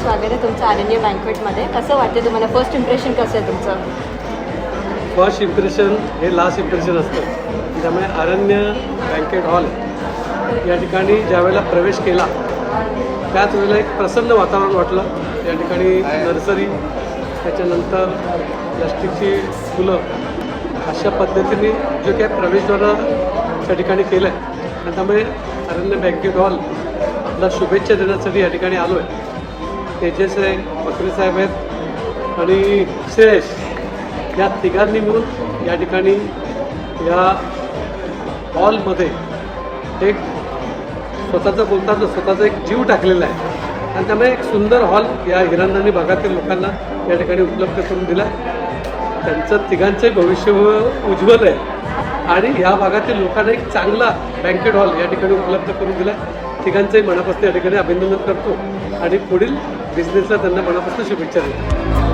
स्वागत आहे तुमचं आरण्य बँकवेटमध्ये. कसं वाटतं तुम्हाला? फर्स्ट इम्प्रेशन कसं आहे तुमचं? फर्स्ट इम्प्रेशन हे लास्ट इम्प्रेशन असतं. त्यामुळे आरण्य बँकेट हॉल या ठिकाणी ज्यावेळेला प्रवेश केला त्याच वेळेला एक प्रसन्न वातावरण वाटलं. या ठिकाणी नर्सरी, त्याच्यानंतर प्लास्टिकची फुलं, अशा पद्धतीने जो काही प्रवेशद्वार त्या ठिकाणी केलं आहे आणि त्यामुळे आरण्य बँकेट हॉलला शुभेच्छा देण्यासाठी या ठिकाणी आलो आहे. तेजस आहे, बकरे साहेब आहेत आणि श्रेयश, या तिघांनी मिळून या ठिकाणी या हॉलमध्ये एक स्वतःचं बोलताना स्वतःचा एक जीव टाकलेला आहे आणि त्यामुळे एक सुंदर हॉल या हिरानंदानी भागातील लोकांना या ठिकाणी उपलब्ध करून दिला. त्यांचं तिघांचंही भविष्य उज्ज्वल आहे आणि या भागातील लोकांना एक चांगला बँकेट हॉल या ठिकाणी उपलब्ध करून दिला. तिघांचंही मनापासून या ठिकाणी अभिनंदन करतो आणि पुढील बिझनेसला त्यांना मनापासून शुभेच्छा देतो.